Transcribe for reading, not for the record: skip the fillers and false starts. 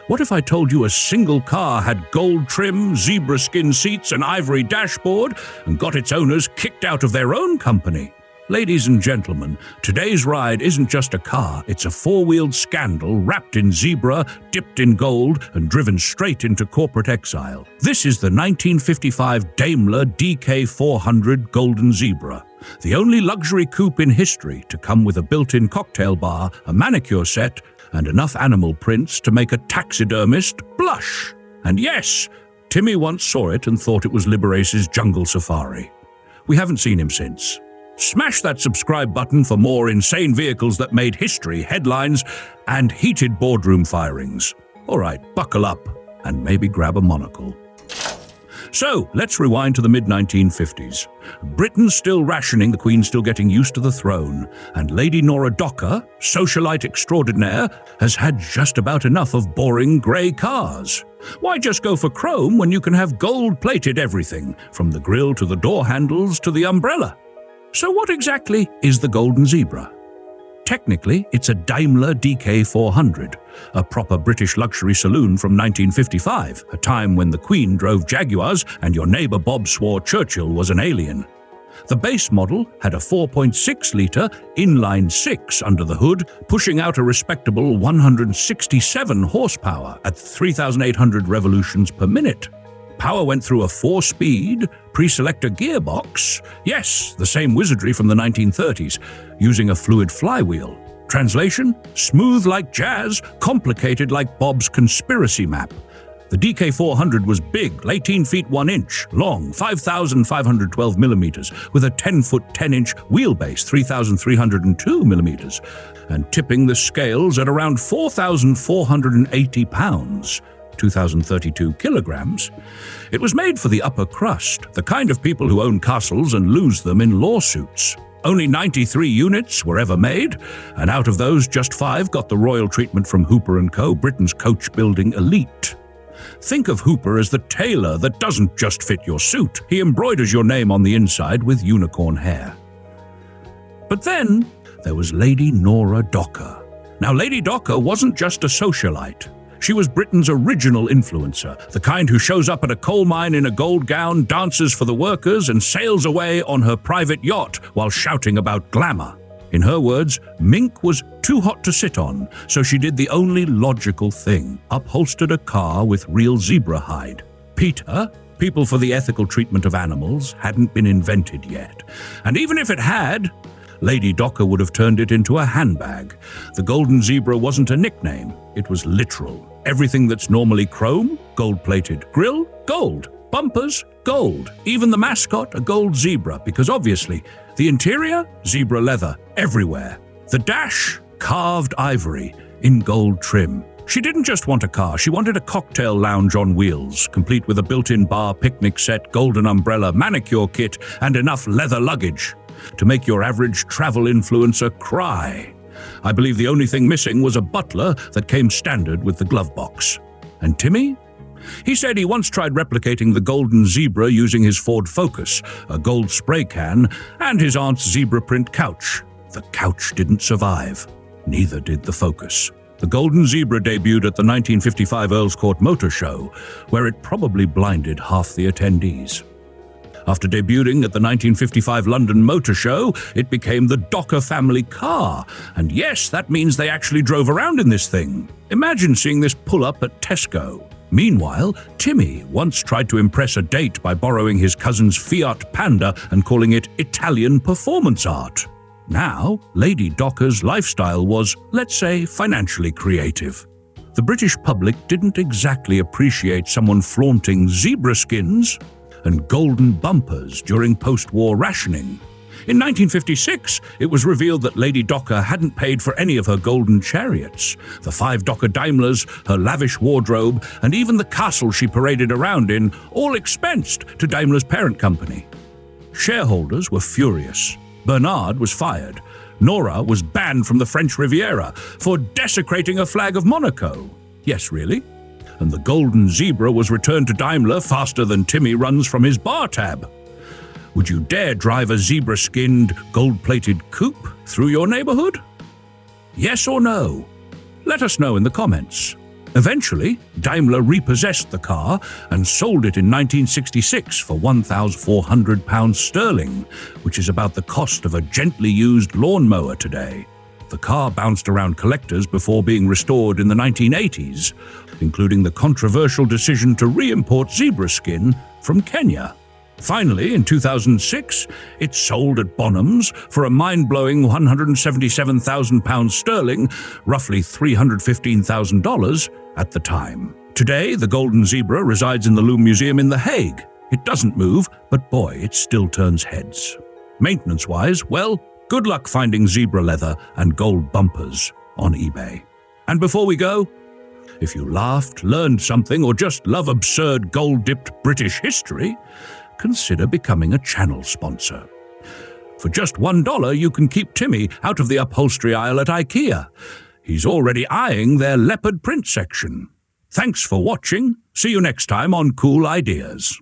What if I told you a single car had gold trim, zebra skin seats, and ivory dashboard, and got its owners kicked out of their own company? Ladies and gentlemen, today's ride isn't just a car, it's a four-wheeled scandal wrapped in zebra, dipped in gold, and driven straight into corporate exile. This is the 1955 Daimler DK400 Golden Zebra, the only luxury coupe in history to come with a built-in cocktail bar, a manicure set, and enough animal prints to make a taxidermist blush. And yes, Timmy once saw it and thought it was Liberace's jungle safari. We haven't seen him since. Smash that subscribe button for more insane vehicles that made history, headlines, and heated boardroom firings. All right, buckle up and maybe grab a monocle. So, let's rewind to the mid-1950s. Britain's still rationing, the Queen's still getting used to the throne, and Lady Norah Docker, socialite extraordinaire, has had just about enough of boring grey cars. Why just go for chrome when you can have gold-plated everything, from the grille to the door handles to the umbrella? So what exactly is the Golden Zebra? Technically, it's a Daimler DK400, a proper British luxury saloon from 1955, a time when the Queen drove Jaguars and your neighbour Bob swore Churchill was an alien. The base model had a 4.6-litre inline-six under the hood, pushing out a respectable 167 horsepower at 3,800 revolutions per minute. Power went through a 4-speed, pre-selector gearbox, yes, the same wizardry from the 1930s, using a fluid flywheel. Translation? Smooth like jazz, complicated like Bob's conspiracy map. The DK400 was big, 18 feet 1 inch, long, 5,512 millimeters, with a 10-foot 10-inch wheelbase, 3,302 millimeters, and tipping the scales at around 4,480 pounds. 2,032 kilograms. It was made for the upper crust, the kind of people who own castles and lose them in lawsuits. Only 93 units were ever made, and out of those, just 5 got the royal treatment from Hooper & Co., Britain's coach-building elite. Think of Hooper as the tailor that doesn't just fit your suit. He embroiders your name on the inside with unicorn hair. But then, there was Lady Norah Docker. Now, Lady Docker wasn't just a socialite. She was Britain's original influencer, the kind who shows up at a coal mine in a gold gown, dances for the workers, and sails away on her private yacht while shouting about glamour. In her words, mink was too hot to sit on, so she did the only logical thing, upholstered a car with real zebra hide. PETA, People for the Ethical Treatment of Animals, hadn't been invented yet. And even if it had, Lady Docker would have turned it into a handbag. The Golden Zebra wasn't a nickname, it was literal. Everything that's normally chrome, gold-plated. Grille, gold. Bumpers, gold. Even the mascot, a gold zebra, because obviously, the interior, zebra leather, everywhere. The dash, carved ivory, in gold trim. She didn't just want a car, she wanted a cocktail lounge on wheels, complete with a built-in bar, picnic set, golden umbrella, manicure kit, and enough leather luggage to make your average travel influencer cry. I believe the only thing missing was a butler that came standard with the glove box. And Timmy? He said he once tried replicating the Golden Zebra using his Ford Focus, a gold spray can, and his aunt's zebra print couch. The couch didn't survive. Neither did the Focus. The Golden Zebra debuted at the 1955 Earl's Court Motor Show, where it probably blinded half the attendees. After debuting at the 1955 London Motor Show, it became the Docker family car. And yes, that means they actually drove around in this thing. Imagine seeing this pull up at Tesco. Meanwhile, Timmy once tried to impress a date by borrowing his cousin's Fiat Panda and calling it Italian performance art. Now, Lady Docker's lifestyle was, let's say, financially creative. The British public didn't exactly appreciate someone flaunting zebra skins and golden bumpers during post-war rationing. In 1956, it was revealed that Lady Docker hadn't paid for any of her golden chariots, the 5 Docker Daimlers, her lavish wardrobe, and even the castle she paraded around in, all expensed to Daimler's parent company. Shareholders were furious. Bernard was fired. Nora was banned from the French Riviera for desecrating a flag of Monaco. Yes, really? And the Golden Zebra was returned to Daimler faster than Timmy runs from his bar tab. Would you dare drive a zebra-skinned, gold-plated coupe through your neighborhood? Yes or no? Let us know in the comments. Eventually, Daimler repossessed the car and sold it in 1966 for £1,400 sterling, which is about the cost of a gently used lawnmower today. The car bounced around collectors before being restored in the 1980s, including the controversial decision to re-import zebra skin from Kenya. Finally, in 2006, it sold at Bonhams for a mind-blowing £177,000 sterling, roughly $315,000 at the time. Today, the Golden Zebra resides in the Louvre Museum in The Hague. It doesn't move, but boy, it still turns heads. Maintenance-wise, well, good luck finding zebra leather and gold bumpers on eBay. And before we go, if you laughed, learned something, or just love absurd gold-dipped British history, consider becoming a channel sponsor. For just $1, you can keep Timmy out of the upholstery aisle at IKEA. He's already eyeing their leopard print section. Thanks for watching. See you next time on Cool Ideas.